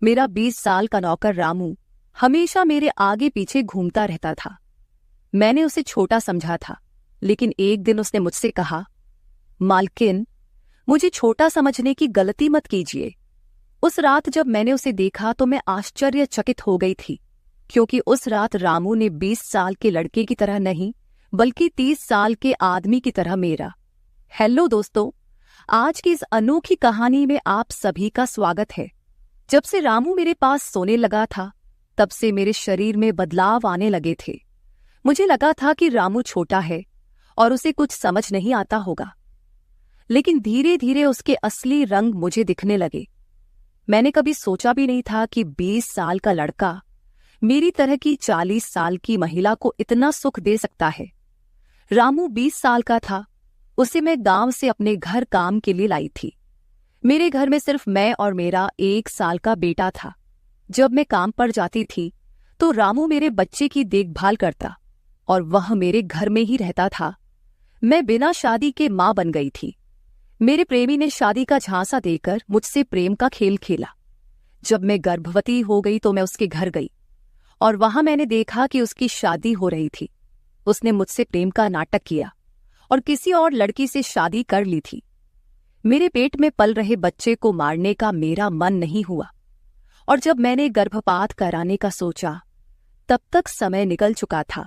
मेरा 20 साल का नौकर रामू हमेशा मेरे आगे पीछे घूमता रहता था। मैंने उसे छोटा समझा था, लेकिन एक दिन उसने मुझसे कहा, मालकिन, मुझे छोटा समझने की गलती मत कीजिए। उस रात जब मैंने उसे देखा तो मैं आश्चर्यचकित हो गई थी, क्योंकि उस रात रामू ने 20 साल के लड़के की तरह नहीं, बल्कि 30 साल के आदमी की तरह मेरा। हेलो दोस्तों, आज की इस अनोखी कहानी में आप सभी का स्वागत है। जब से रामू मेरे पास सोने लगा था, तब से मेरे शरीर में बदलाव आने लगे थे। मुझे लगा था कि रामू छोटा है और उसे कुछ समझ नहीं आता होगा, लेकिन धीरे धीरे उसके असली रंग मुझे दिखने लगे। मैंने कभी सोचा भी नहीं था कि 20 साल का लड़का मेरी तरह की 40 साल की महिला को इतना सुख दे सकता है। रामू 20 साल का था। उसे मैं गांव से अपने घर काम के लिए लाई थी। मेरे घर में सिर्फ मैं और मेरा 1 साल का बेटा था। जब मैं काम पर जाती थी तो रामू मेरे बच्चे की देखभाल करता और वह मेरे घर में ही रहता था। मैं बिना शादी के मां बन गई थी। मेरे प्रेमी ने शादी का झांसा देकर मुझसे प्रेम का खेल खेला। जब मैं गर्भवती हो गई तो मैं उसके घर गई और वहां मैंने देखा कि उसकी शादी हो रही थी। उसने मुझसे प्रेम का नाटक किया और किसी और लड़की से शादी कर ली थी। मेरे पेट में पल रहे बच्चे को मारने का मेरा मन नहीं हुआ, और जब मैंने गर्भपात कराने का सोचा, तब तक समय निकल चुका था।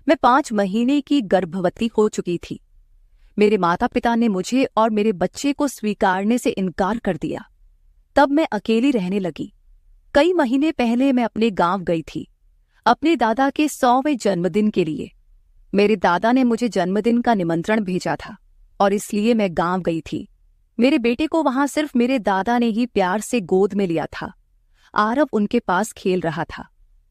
मैं 5 महीने की गर्भवती हो चुकी थी। मेरे माता पिता ने मुझे और मेरे बच्चे को स्वीकारने से इनकार कर दिया। तब मैं अकेली रहने लगी। कई महीने पहले मैं अपने गांव गई थी, अपने दादा के 100वें जन्मदिन के लिए। मेरे दादा ने मुझे जन्मदिन का निमंत्रण भेजा था और इसलिए मैं गांव गई थी। मेरे बेटे को वहां सिर्फ मेरे दादा ने ही प्यार से गोद में लिया था। आरव उनके पास खेल रहा था।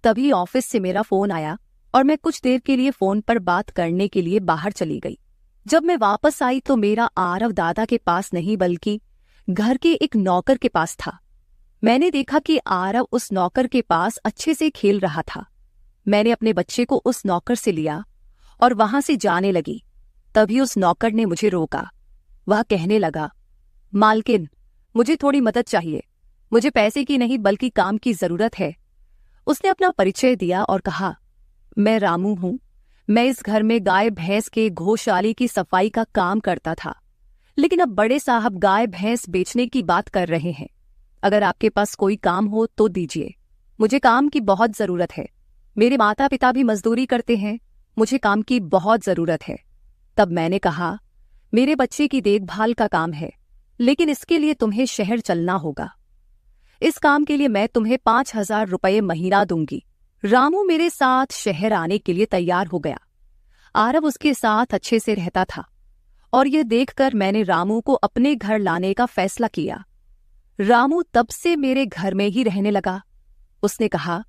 तभी ऑफिस से मेरा फोन आया और मैं कुछ देर के लिए फोन पर बात करने के लिए बाहर चली गई। जब मैं वापस आई तो मेरा आरव दादा के पास नहीं, बल्कि घर के एक नौकर के पास था। मैंने देखा कि आरव उस नौकर के पास अच्छे से खेल रहा था। मैंने अपने बच्चे को उस नौकर से लिया और वहां से जाने लगी। तभी उस नौकर ने मुझे रोका। वह कहने लगा, मालकिन, मुझे थोड़ी मदद चाहिए। मुझे पैसे की नहीं बल्कि काम की जरूरत है। उसने अपना परिचय दिया और कहा, मैं रामू हूं। मैं इस घर में गाय भैंस के गौशाले की सफाई का काम करता था, लेकिन अब बड़े साहब गाय भैंस बेचने की बात कर रहे हैं। अगर आपके पास कोई काम हो तो दीजिए। मुझे काम की बहुत जरूरत है। मेरे माता पिता भी मजदूरी करते हैं। मुझे काम की बहुत जरूरत है। तब मैंने कहा, मेरे बच्चे की देखभाल का काम है, लेकिन इसके लिए तुम्हें शहर चलना होगा। इस काम के लिए मैं तुम्हें 5,000 रुपये महीना दूंगी। रामू मेरे साथ शहर आने के लिए तैयार हो गया। आरव उसके साथ अच्छे से रहता था और यह देखकर मैंने रामू को अपने घर लाने का फैसला किया। रामू तब से मेरे घर में ही रहने लगा। उसने कहा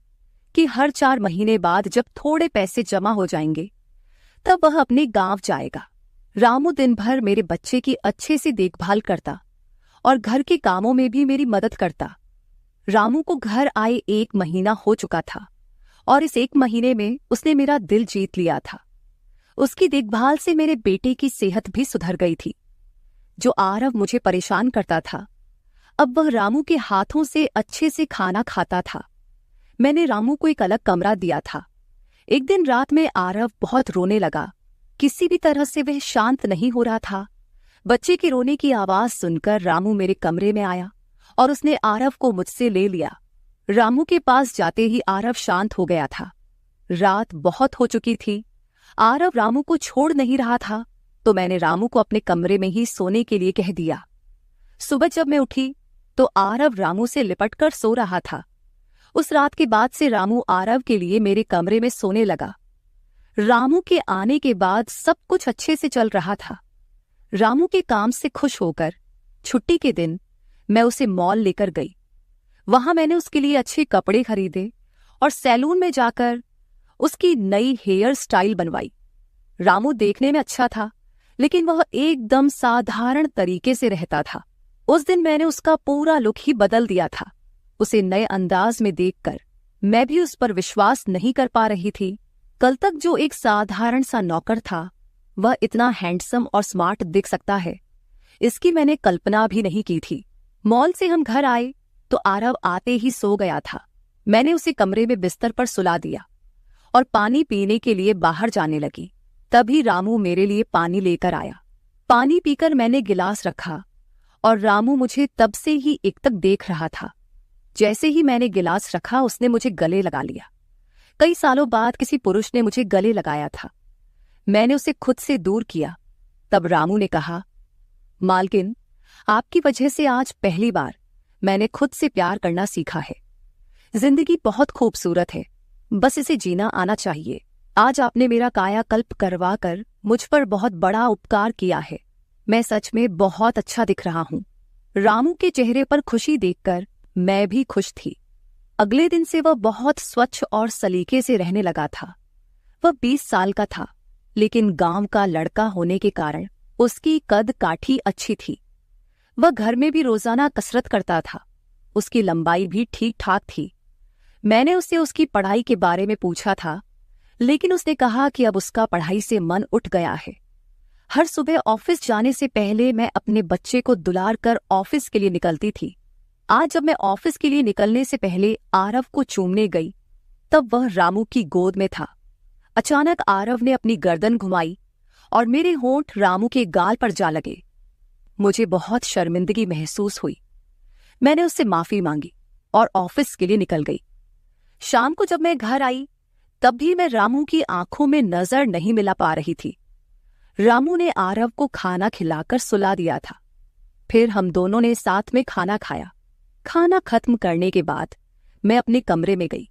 कि हर 4 महीने बाद जब थोड़े पैसे जमा हो जाएंगे, तब वह अपने गांव जाएगा। रामू दिन भर मेरे बच्चे की अच्छे से देखभाल करता और घर के कामों में भी मेरी मदद करता। रामू को घर आए 1 महीना हो चुका था और इस 1 महीने में उसने मेरा दिल जीत लिया था। उसकी देखभाल से मेरे बेटे की सेहत भी सुधर गई थी। जो आरव मुझे परेशान करता था, अब वह रामू के हाथों से अच्छे से खाना खाता था। मैंने रामू को एक अलग कमरा दिया था। एक दिन रात में आरव बहुत रोने लगा। किसी भी तरह से वह शांत नहीं हो रहा था। बच्चे के रोने की आवाज सुनकर रामू मेरे कमरे में आया और उसने आरव को मुझसे ले लिया। रामू के पास जाते ही आरव शांत हो गया था। रात बहुत हो चुकी थी। आरव रामू को छोड़ नहीं रहा था, तो मैंने रामू को अपने कमरे में ही सोने के लिए कह दिया। सुबह जब मैं उठी तो आरव रामू से लिपटकर सो रहा था। उस रात के बाद से रामू आरव के लिए मेरे कमरे में सोने लगा। रामू के आने के बाद सब कुछ अच्छे से चल रहा था। रामू के काम से खुश होकर छुट्टी के दिन मैं उसे मॉल लेकर गई। वहां मैंने उसके लिए अच्छे कपड़े खरीदे और सैलून में जाकर उसकी नई हेयर स्टाइल बनवाई। रामू देखने में अच्छा था, लेकिन वह एकदम साधारण तरीके से रहता था। उस दिन मैंने उसका पूरा लुक ही बदल दिया था। उसे नए अंदाज में देखकर मैं भी उस पर विश्वास नहीं कर पा रही थी। कल तक जो एक साधारण सा नौकर था, वह इतना हैंडसम और स्मार्ट दिख सकता है, इसकी मैंने कल्पना भी नहीं की थी। मॉल से हम घर आए तो आरव आते ही सो गया था। मैंने उसे कमरे में बिस्तर पर सुला दिया और पानी पीने के लिए बाहर जाने लगी। तभी रामू मेरे लिए पानी लेकर आया। पानी पीकर मैंने गिलास रखा और रामू मुझे तब से ही एकटक देख रहा था। जैसे ही मैंने गिलास रखा उसने मुझे गले लगा लिया। कई सालों बाद किसी पुरुष ने मुझे गले लगाया था। मैंने उसे खुद से दूर किया। तब रामू ने कहा, मालकिन, आपकी वजह से आज पहली बार मैंने खुद से प्यार करना सीखा है। जिंदगी बहुत खूबसूरत है, बस इसे जीना आना चाहिए। आज आपने मेरा कायाकल्प करवा कर मुझ पर बहुत बड़ा उपकार किया है। मैं सच में बहुत अच्छा दिख रहा हूँ। रामू के चेहरे पर खुशी देखकर मैं भी खुश थी। अगले दिन से वह बहुत स्वच्छ और सलीके से रहने लगा था। वह 20 साल का था, लेकिन गांव का लड़का होने के कारण उसकी कद काठी अच्छी थी। वह घर में भी रोजाना कसरत करता था। उसकी लंबाई भी ठीक ठाक थी। मैंने उससे उसकी पढ़ाई के बारे में पूछा था, लेकिन उसने कहा कि अब उसका पढ़ाई से मन उठ गया है। हर सुबह ऑफिस जाने से पहले मैं अपने बच्चे को दुलार कर ऑफिस के लिए निकलती थी। आज जब मैं ऑफिस के लिए निकलने से पहले आरव को चूमने गई, तब वह रामू की गोद में था। अचानक आरव ने अपनी गर्दन घुमाई और मेरे होंठ रामू के गाल पर जा लगे। मुझे बहुत शर्मिंदगी महसूस हुई। मैंने उससे माफी मांगी और ऑफिस के लिए निकल गई। शाम को जब मैं घर आई, तब भी मैं रामू की आंखों में नजर नहीं मिला पा रही थी। रामू ने आरव को खाना खिलाकर सुला दिया था। फिर हम दोनों ने साथ में खाना खाया। खाना खत्म करने के बाद मैं अपने कमरे में गई।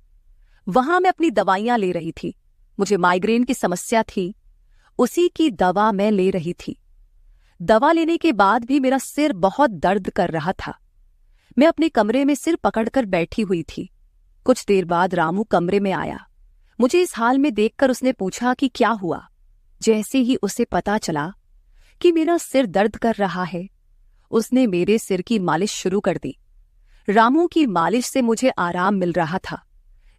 वहां मैं अपनी दवाइयां ले रही थी। मुझे माइग्रेन की समस्या थी, उसी की दवा मैं ले रही थी। दवा लेने के बाद भी मेरा सिर बहुत दर्द कर रहा था। मैं अपने कमरे में सिर पकड़कर बैठी हुई थी। कुछ देर बाद रामू कमरे में आया। मुझे इस हाल में देखकर उसने पूछा कि क्या हुआ। जैसे ही उसे पता चला कि मेरा सिर दर्द कर रहा है, उसने मेरे सिर की मालिश शुरू कर दी। रामू की मालिश से मुझे आराम मिल रहा था।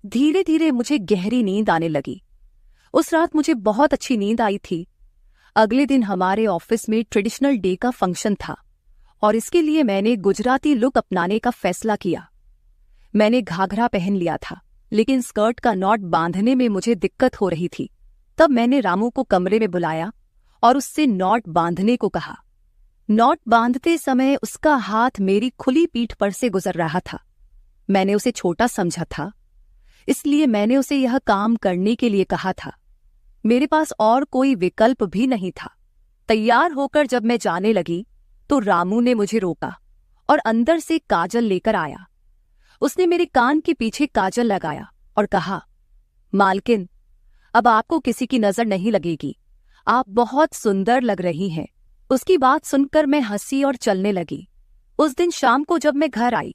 धीरे धीरे मुझे गहरी नींद आने लगी। उस रात मुझे बहुत अच्छी नींद आई थी। अगले दिन हमारे ऑफिस में ट्रेडिशनल डे का फंक्शन था और इसके लिए मैंने गुजराती लुक अपनाने का फैसला किया। मैंने घाघरा पहन लिया था, लेकिन स्कर्ट का नॉट बांधने में मुझे दिक्कत हो रही थी। तब मैंने रामू को कमरे में बुलाया और उससे नॉट बांधने को कहा। नॉट बांधते समय उसका हाथ मेरी खुली पीठ पर से गुजर रहा था। मैंने उसे छोटा समझा था, इसलिए मैंने उसे यह काम करने के लिए कहा था। मेरे पास और कोई विकल्प भी नहीं था। तैयार होकर जब मैं जाने लगी तो रामू ने मुझे रोका और अंदर से काजल लेकर आया। उसने मेरे कान के पीछे काजल लगाया और कहा, मालकिन, अब आपको किसी की नजर नहीं लगेगी। आप बहुत सुंदर लग रही हैं। उसकी बात सुनकर मैं हंसी और चलने लगी। उस दिन शाम को जब मैं घर आई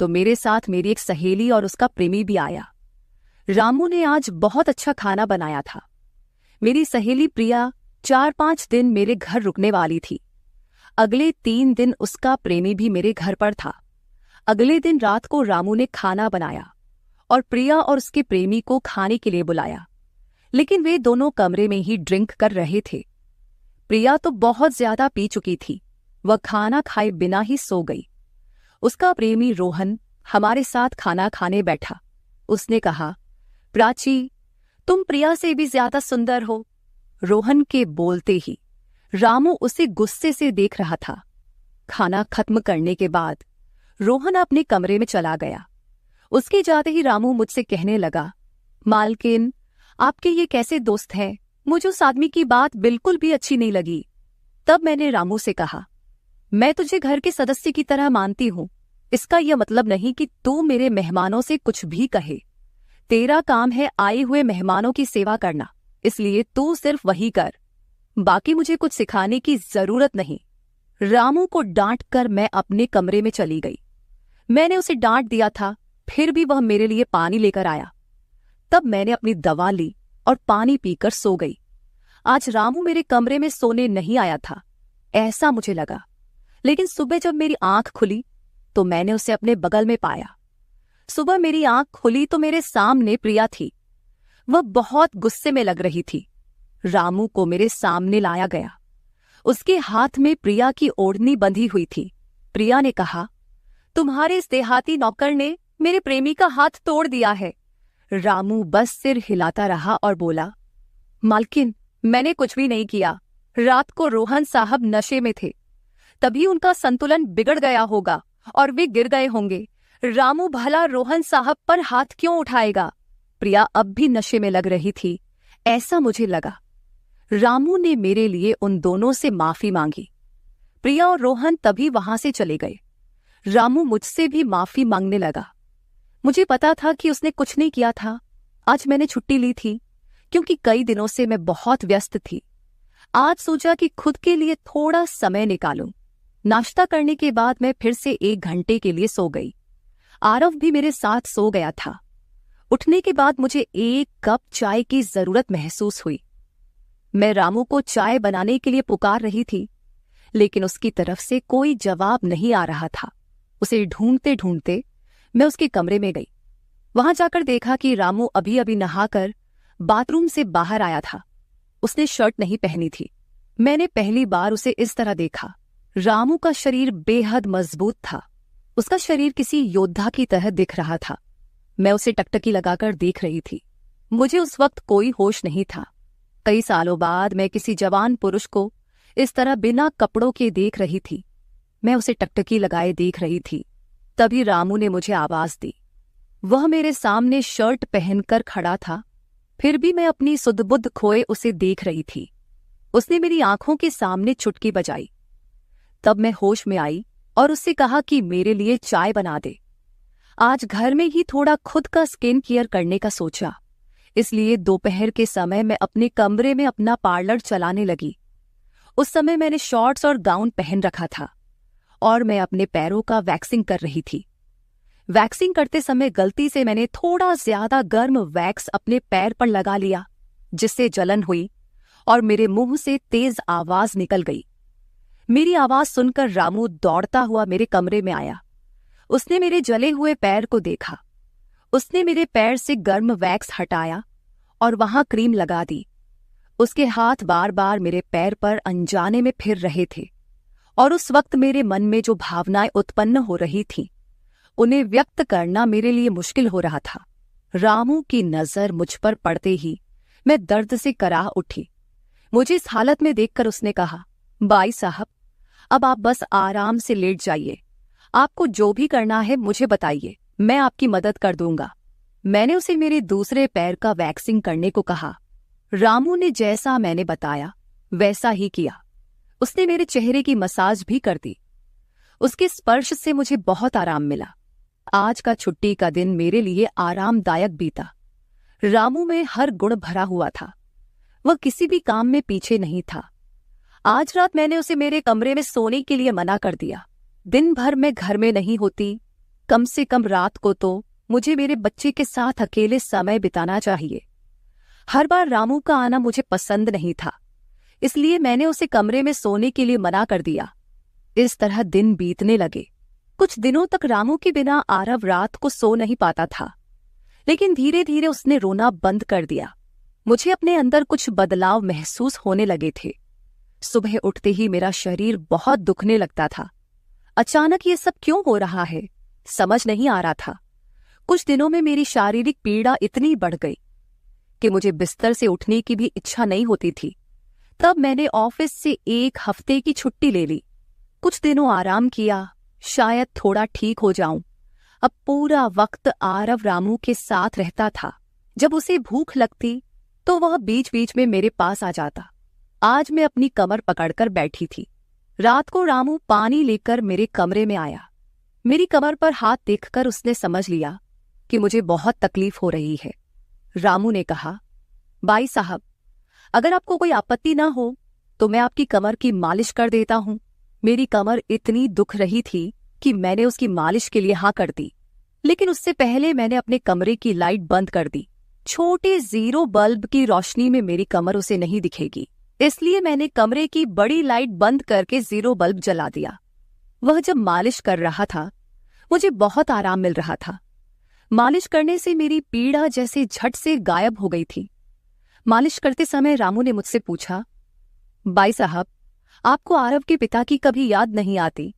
तो मेरे साथ मेरी एक सहेली और उसका प्रेमी भी आया। रामू ने आज बहुत अच्छा खाना बनाया था। मेरी सहेली प्रिया 4-5 दिन मेरे घर रुकने वाली थी। अगले 3 दिन उसका प्रेमी भी मेरे घर पर था। अगले दिन रात को रामू ने खाना बनाया और प्रिया और उसके प्रेमी को खाने के लिए बुलाया, लेकिन वे दोनों कमरे में ही ड्रिंक कर रहे थे। प्रिया तो बहुत ज्यादा पी चुकी थी। वह खाना खाए बिना ही सो गई। उसका प्रेमी रोहन हमारे साथ खाना खाने बैठा। उसने कहा, प्राची, तुम प्रिया से भी ज्यादा सुंदर हो। रोहन के बोलते ही रामू उसे गुस्से से देख रहा था। खाना खत्म करने के बाद रोहन अपने कमरे में चला गया। उसके जाते ही रामू मुझसे कहने लगा, मालकिन, आपके ये कैसे दोस्त हैं? मुझे उस आदमी की बात बिल्कुल भी अच्छी नहीं लगी। तब मैंने रामू से कहा, मैं तुझे घर के सदस्य की तरह मानती हूँ। इसका यह मतलब नहीं कि तू मेरे मेहमानों से कुछ भी कहे। तेरा काम है आए हुए मेहमानों की सेवा करना, इसलिए तू सिर्फ वही कर। बाकी मुझे कुछ सिखाने की जरूरत नहीं। रामू को डांट कर मैं अपने कमरे में चली गई। मैंने उसे डांट दिया था, फिर भी वह मेरे लिए पानी लेकर आया। तब मैंने अपनी दवा ली और पानी पीकर सो गई। आज रामू मेरे कमरे में सोने नहीं आया था, ऐसा मुझे लगा। लेकिन सुबह जब मेरी आंख खुली तो मैंने उसे अपने बगल में पाया। सुबह मेरी आंख खुली तो मेरे सामने प्रिया थी। वह बहुत गुस्से में लग रही थी। रामू को मेरे सामने लाया गया। उसके हाथ में प्रिया की ओढ़नी बंधी हुई थी। प्रिया ने कहा, तुम्हारे इस देहाती नौकर ने मेरे प्रेमी का हाथ तोड़ दिया है। रामू बस सिर हिलाता रहा और बोला, मालकिन, मैंने कुछ भी नहीं किया। रात को रोहन साहब नशे में थे, तभी उनका संतुलन बिगड़ गया होगा और वे गिर गए होंगे। रामू भला रोहन साहब पर हाथ क्यों उठाएगा? प्रिया अब भी नशे में लग रही थी, ऐसा मुझे लगा। रामू ने मेरे लिए उन दोनों से माफी मांगी। प्रिया और रोहन तभी वहां से चले गए। रामू मुझसे भी माफी मांगने लगा। मुझे पता था कि उसने कुछ नहीं किया था। आज मैंने छुट्टी ली थी क्योंकि कई दिनों से मैं बहुत व्यस्त थी। आज सोचा कि खुद के लिए थोड़ा समय निकालूं। नाश्ता करने के बाद मैं फिर से 1 घंटे के लिए सो गई। आरव भी मेरे साथ सो गया था। उठने के बाद मुझे 1 कप चाय की जरूरत महसूस हुई। मैं रामू को चाय बनाने के लिए पुकार रही थी, लेकिन उसकी तरफ से कोई जवाब नहीं आ रहा था। उसे ढूंढते ढूंढते मैं उसके कमरे में गई। वहां जाकर देखा कि रामू अभी अभी नहाकर बाथरूम से बाहर आया था। उसने शर्ट नहीं पहनी थी। मैंने पहली बार उसे इस तरह देखा। रामू का शरीर बेहद मजबूत था। उसका शरीर किसी योद्धा की तरह दिख रहा था। मैं उसे टकटकी लगाकर देख रही थी। मुझे उस वक्त कोई होश नहीं था। कई सालों बाद मैं किसी जवान पुरुष को इस तरह बिना कपड़ों के देख रही थी। मैं उसे टकटकी लगाए देख रही थी। तभी रामू ने मुझे आवाज दी। वह मेरे सामने शर्ट पहनकर खड़ा था, फिर भी मैं अपनी सुध-बुध खोए उसे देख रही थी। उसने मेरी आंखों के सामने चुटकी बजाई। तब मैं होश में आई और उससे कहा कि मेरे लिए चाय बना दे। आज घर में ही थोड़ा खुद का स्किन केयर करने का सोचा, इसलिए दोपहर के समय मैं अपने कमरे में अपना पार्लर चलाने लगी। उस समय मैंने शॉर्ट्स और गाउन पहन रखा था और मैं अपने पैरों का वैक्सिंग कर रही थी। वैक्सिंग करते समय गलती से मैंने थोड़ा ज्यादा गर्म वैक्स अपने पैर पर लगा लिया, जिससे जलन हुई और मेरे मुंह से तेज आवाज निकल गई। मेरी आवाज सुनकर रामू दौड़ता हुआ मेरे कमरे में आया। उसने मेरे जले हुए पैर को देखा। उसने मेरे पैर से गर्म वैक्स हटाया और वहां क्रीम लगा दी। उसके हाथ बार बार मेरे पैर पर अनजाने में फिर रहे थे और उस वक्त मेरे मन में जो भावनाएं उत्पन्न हो रही थीं, उन्हें व्यक्त करना मेरे लिए मुश्किल हो रहा था। रामू की नजर मुझ पर पड़ते ही मैं दर्द से कराह उठी। मुझे इस हालत में देखकर उसने कहा, बाई साहब, अब आप बस आराम से लेट जाइए। आपको जो भी करना है मुझे बताइए, मैं आपकी मदद कर दूंगा। मैंने उसे मेरे दूसरे पैर का वैक्सिंग करने को कहा। रामू ने जैसा मैंने बताया वैसा ही किया। उसने मेरे चेहरे की मसाज भी कर दी। उसके स्पर्श से मुझे बहुत आराम मिला। आज का छुट्टी का दिन मेरे लिए आरामदायक बीता। रामू में हर गुण भरा हुआ था। वह किसी भी काम में पीछे नहीं था। आज रात मैंने उसे मेरे कमरे में सोने के लिए मना कर दिया। दिन भर मैं घर में नहीं होती, कम से कम रात को तो मुझे मेरे बच्चे के साथ अकेले समय बिताना चाहिए। हर बार रामू का आना मुझे पसंद नहीं था, इसलिए मैंने उसे कमरे में सोने के लिए मना कर दिया। इस तरह दिन बीतने लगे। कुछ दिनों तक रामू के बिना आरव रात को सो नहीं पाता था, लेकिन धीरे धीरे उसने रोना बंद कर दिया। मुझे अपने अंदर कुछ बदलाव महसूस होने लगे थे। सुबह उठते ही मेरा शरीर बहुत दुखने लगता था। अचानक ये सब क्यों हो रहा है, समझ नहीं आ रहा था। कुछ दिनों में मेरी शारीरिक पीड़ा इतनी बढ़ गई कि मुझे बिस्तर से उठने की भी इच्छा नहीं होती थी। तब मैंने ऑफिस से 1 हफ्ते की छुट्टी ले ली। कुछ दिनों आराम किया, शायद थोड़ा ठीक हो जाऊं। अब पूरा वक्त आरव रामू के साथ रहता था। जब उसे भूख लगती तो वह बीच बीच में मेरे पास आ जाता। आज मैं अपनी कमर पकड़कर बैठी थी। रात को रामू पानी लेकर मेरे कमरे में आया। मेरी कमर पर हाथ देखकर उसने समझ लिया कि मुझे बहुत तकलीफ हो रही है। रामू ने कहा, बाई साहब, अगर आपको कोई आपत्ति ना हो तो मैं आपकी कमर की मालिश कर देता हूं। मेरी कमर इतनी दुख रही थी कि मैंने उसकी मालिश के लिए हाँ कर दी, लेकिन उससे पहले मैंने अपने कमरे की लाइट बंद कर दी। छोटे 0 बल्ब की रोशनी में मेरी कमर उसे नहीं दिखेगी, इसलिए मैंने कमरे की बड़ी लाइट बंद करके 0 बल्ब जला दिया। वह जब मालिश कर रहा था, मुझे बहुत आराम मिल रहा था। मालिश करने से मेरी पीड़ा जैसे झट से गायब हो गई थी। मालिश करते समय रामू ने मुझसे पूछा, बाई साहब, आपको आरव के पिता की कभी याद नहीं आती?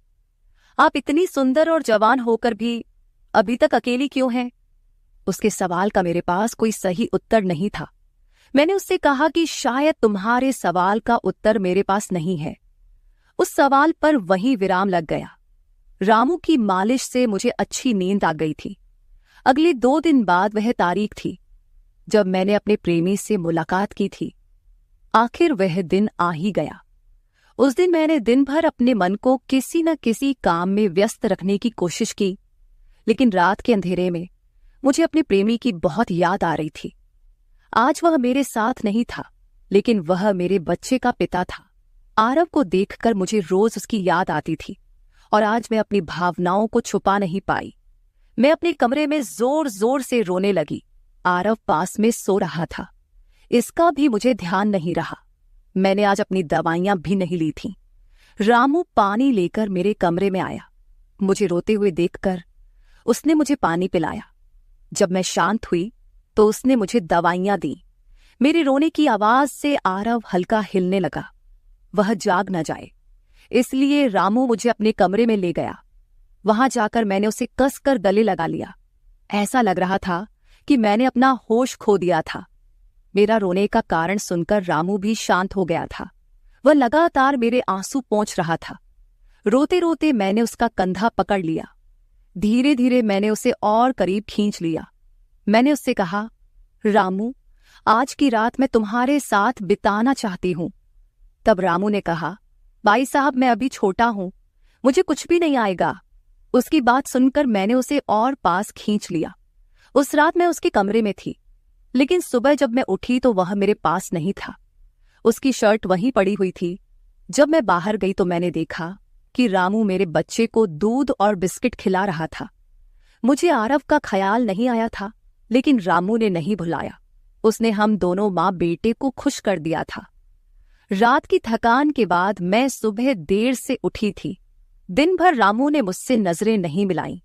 आप इतनी सुंदर और जवान होकर भी अभी तक अकेली क्यों हैं? उसके सवाल का मेरे पास कोई सही उत्तर नहीं था। मैंने उससे कहा कि शायद तुम्हारे सवाल का उत्तर मेरे पास नहीं है। उस सवाल पर वहीं विराम लग गया। रामू की मालिश से मुझे अच्छी नींद आ गई थी। अगले 2 दिन बाद वह तारीख थी जब मैंने अपने प्रेमी से मुलाकात की थी। आखिर वह दिन आ ही गया। उस दिन मैंने दिन भर अपने मन को किसी न किसी काम में व्यस्त रखने की कोशिश की, लेकिन रात के अंधेरे में मुझे अपने प्रेमी की बहुत याद आ रही थी। आज वह मेरे साथ नहीं था, लेकिन वह मेरे बच्चे का पिता था। आरव को देखकर मुझे रोज उसकी याद आती थी और आज मैं अपनी भावनाओं को छुपा नहीं पाई। मैं अपने कमरे में जोर जोर से रोने लगी। आरव पास में सो रहा था, इसका भी मुझे ध्यान नहीं रहा। मैंने आज अपनी दवाइयां भी नहीं ली थीं। रामू पानी लेकर मेरे कमरे में आया। मुझे रोते हुए देखकर उसने मुझे पानी पिलाया। जब मैं शांत हुई तो उसने मुझे दवाइयां दी। मेरे रोने की आवाज से आरव हल्का हिलने लगा। वह जाग न जाए, इसलिए रामू मुझे अपने कमरे में ले गया। वहां जाकर मैंने उसे कसकर गले लगा लिया। ऐसा लग रहा था कि मैंने अपना होश खो दिया था। मेरा रोने का कारण सुनकर रामू भी शांत हो गया था। वह लगातार मेरे आंसू पोंछ रहा था। रोते रोते मैंने उसका कंधा पकड़ लिया। धीरे धीरे मैंने उसे और करीब खींच लिया। मैंने उससे कहा, रामू, आज की रात मैं तुम्हारे साथ बिताना चाहती हूं। तब रामू ने कहा, भाई साहब, मैं अभी छोटा हूं, मुझे कुछ भी नहीं आएगा। उसकी बात सुनकर मैंने उसे और पास खींच लिया। उस रात मैं उसके कमरे में थी, लेकिन सुबह जब मैं उठी तो वह मेरे पास नहीं था। उसकी शर्ट वहीं पड़ी हुई थी। जब मैं बाहर गई तो मैंने देखा कि रामू मेरे बच्चे को दूध और बिस्किट खिला रहा था। मुझे आरव का ख्याल नहीं आया था, लेकिन रामू ने नहीं भुलाया। उसने हम दोनों माँ बेटे को खुश कर दिया था। रात की थकान के बाद मैं सुबह देर से उठी थी। दिन भर रामू ने मुझसे नजरें नहीं मिलाईं।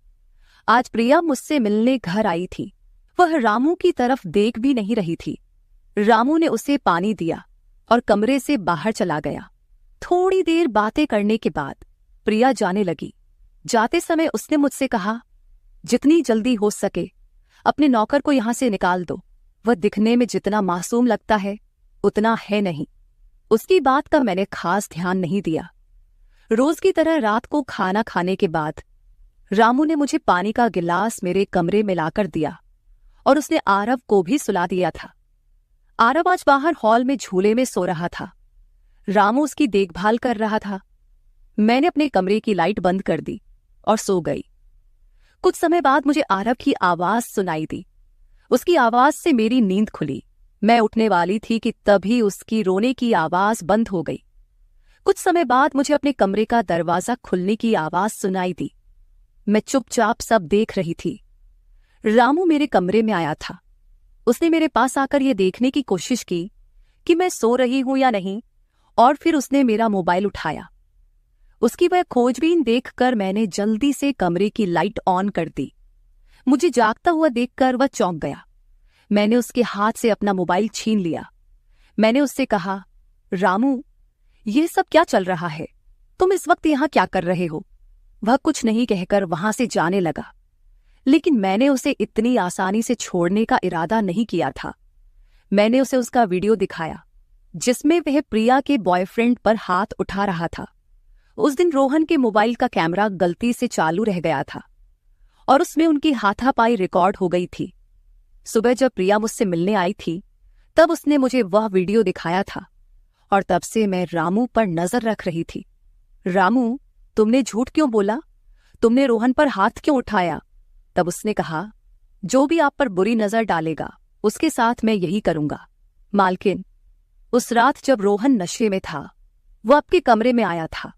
आज प्रिया मुझसे मिलने घर आई थी। वह रामू की तरफ देख भी नहीं रही थी। रामू ने उसे पानी दिया और कमरे से बाहर चला गया। थोड़ी देर बातें करने के बाद प्रिया जाने लगी। जाते समय उसने मुझसे कहा, जितनी जल्दी हो सके अपने नौकर को यहां से निकाल दो। वह दिखने में जितना मासूम लगता है उतना है नहीं। उसकी बात का मैंने खास ध्यान नहीं दिया। रोज की तरह रात को खाना खाने के बाद रामू ने मुझे पानी का गिलास मेरे कमरे में लाकर दिया और उसने आरव को भी सुला दिया था। आरव आज बाहर हॉल में झूले में सो रहा था। रामू उसकी देखभाल कर रहा था। मैंने अपने कमरे की लाइट बंद कर दी और सो गई। कुछ समय बाद मुझे आरव की आवाज सुनाई दी। उसकी आवाज से मेरी नींद खुली। मैं उठने वाली थी कि तभी उसकी रोने की आवाज बंद हो गई। कुछ समय बाद मुझे अपने कमरे का दरवाजा खुलने की आवाज सुनाई दी। मैं चुपचाप सब देख रही थी। रामू मेरे कमरे में आया था। उसने मेरे पास आकर यह देखने की कोशिश की कि मैं सो रही हूं या नहीं, और फिर उसने मेरा मोबाइल उठाया। उसकी वह खोजबीन देखकर मैंने जल्दी से कमरे की लाइट ऑन कर दी। मुझे जागता हुआ देखकर वह चौंक गया। मैंने उसके हाथ से अपना मोबाइल छीन लिया। मैंने उससे कहा, रामू, ये सब क्या चल रहा है? तुम इस वक्त यहां क्या कर रहे हो? वह कुछ नहीं कहकर वहां से जाने लगा, लेकिन मैंने उसे इतनी आसानी से छोड़ने का इरादा नहीं किया था। मैंने उसे उसका वीडियो दिखाया जिसमें वह प्रिया के बॉयफ्रेंड पर हाथ उठा रहा था। उस दिन रोहन के मोबाइल का कैमरा गलती से चालू रह गया था और उसमें उनकी हाथापाई रिकॉर्ड हो गई थी। सुबह जब प्रिया मुझसे मिलने आई थी तब उसने मुझे वह वीडियो दिखाया था और तब से मैं रामू पर नजर रख रही थी। रामू, तुमने झूठ क्यों बोला? तुमने रोहन पर हाथ क्यों उठाया? तब उसने कहा, जो भी आप पर बुरी नजर डालेगा उसके साथ मैं यही करूंगा। मालकिन, उस रात जब रोहन नशे में था वो आपके कमरे में आया था।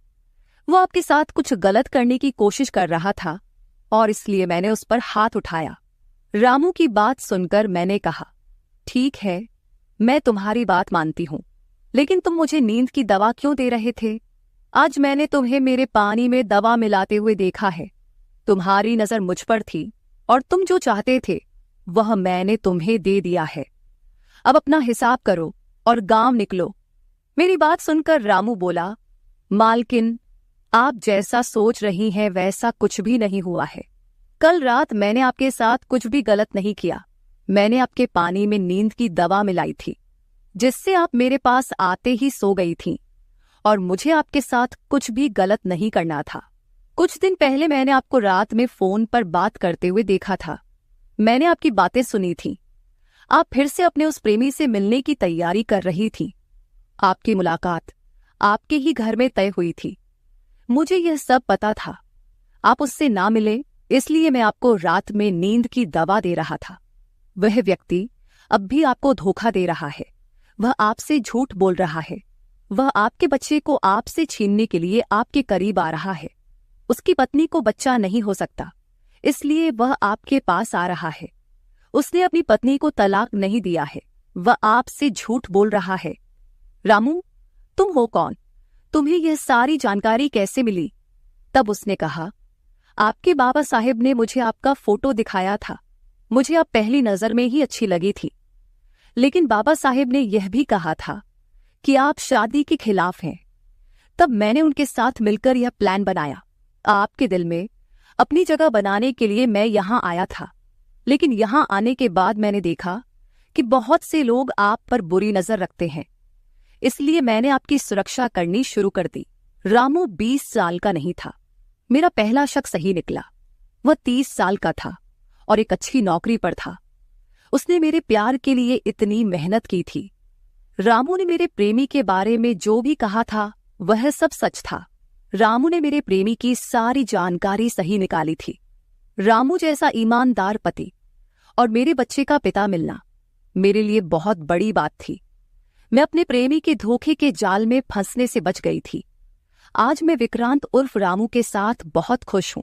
वो आपके साथ कुछ गलत करने की कोशिश कर रहा था और इसलिए मैंने उस पर हाथ उठाया। रामू की बात सुनकर मैंने कहा, ठीक है, मैं तुम्हारी बात मानती हूं, लेकिन तुम मुझे नींद की दवा क्यों दे रहे थे? आज मैंने तुम्हें मेरे पानी में दवा मिलाते हुए देखा है। तुम्हारी नजर मुझ पर थी और तुम जो चाहते थे वह मैंने तुम्हें दे दिया है। अब अपना हिसाब करो और गांव निकलो। मेरी बात सुनकर रामू बोला, मालकिन, आप जैसा सोच रही हैं वैसा कुछ भी नहीं हुआ है। कल रात मैंने आपके साथ कुछ भी गलत नहीं किया। मैंने आपके पानी में नींद की दवा मिलाई थी, जिससे आप मेरे पास आते ही सो गई थीं, और मुझे आपके साथ कुछ भी गलत नहीं करना था। कुछ दिन पहले मैंने आपको रात में फोन पर बात करते हुए देखा था। मैंने आपकी बातें सुनी थीं। आप फिर से अपने उस प्रेमी से मिलने की तैयारी कर रही थीं। आपकी मुलाकात आपके ही घर में तय हुई थी। मुझे यह सब पता था। आप उससे ना मिले, इसलिए मैं आपको रात में नींद की दवा दे रहा था। वह व्यक्ति अब भी आपको धोखा दे रहा है। वह आपसे झूठ बोल रहा है। वह आपके बच्चे को आपसे छीनने के लिए आपके करीब आ रहा है। उसकी पत्नी को बच्चा नहीं हो सकता, इसलिए वह आपके पास आ रहा है। उसने अपनी पत्नी को तलाक नहीं दिया है। वह आपसे झूठ बोल रहा है। रामू, तुम हो कौन? तुम्हें यह सारी जानकारी कैसे मिली? तब उसने कहा, आपके बाबा साहेब ने मुझे आपका फोटो दिखाया था। मुझे आप पहली नजर में ही अच्छी लगी थी, लेकिन बाबा साहेब ने यह भी कहा था कि आप शादी के खिलाफ हैं। तब मैंने उनके साथ मिलकर यह प्लान बनाया। आपके दिल में अपनी जगह बनाने के लिए मैं यहां आया था, लेकिन यहां आने के बाद मैंने देखा कि बहुत से लोग आप पर बुरी नजर रखते हैं, इसलिए मैंने आपकी सुरक्षा करनी शुरू कर दी। रामू 20 साल का नहीं था। मेरा पहला शक सही निकला। वह 30 साल का था और एक अच्छी नौकरी पर था। उसने मेरे प्यार के लिए इतनी मेहनत की थी। रामू ने मेरे प्रेमी के बारे में जो भी कहा था वह सब सच था। रामू ने मेरे प्रेमी की सारी जानकारी सही निकाली थी। रामू जैसा ईमानदार पति और मेरे बच्चे का पिता मिलना मेरे लिए बहुत बड़ी बात थी। मैं अपने प्रेमी के धोखे के जाल में फंसने से बच गई थी। आज मैं विक्रांत उर्फ रामू के साथ बहुत खुश हूं।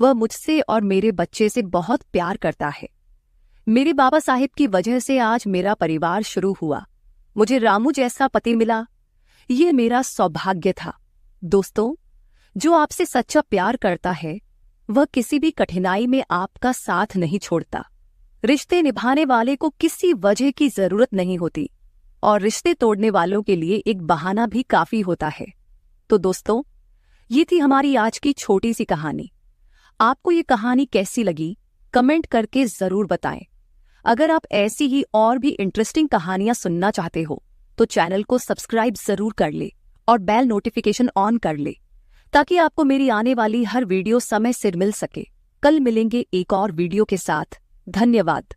वह मुझसे और मेरे बच्चे से बहुत प्यार करता है। मेरे बाबा साहेब की वजह से आज मेरा परिवार शुरू हुआ। मुझे रामू जैसा पति मिला, ये मेरा सौभाग्य था। दोस्तों, जो आपसे सच्चा प्यार करता है वह किसी भी कठिनाई में आपका साथ नहीं छोड़ता। रिश्ते निभाने वाले को किसी वजह की जरूरत नहीं होती, और रिश्ते तोड़ने वालों के लिए एक बहाना भी काफी होता है। तो दोस्तों, ये थी हमारी आज की छोटी सी कहानी। आपको ये कहानी कैसी लगी कमेंट करके जरूर बताएं। अगर आप ऐसी ही और भी इंटरेस्टिंग कहानियां सुनना चाहते हो तो चैनल को सब्सक्राइब जरूर कर ले और बेल नोटिफिकेशन ऑन कर ले, ताकि आपको मेरी आने वाली हर वीडियो समय सिर मिल सके। कल मिलेंगे एक और वीडियो के साथ। धन्यवाद।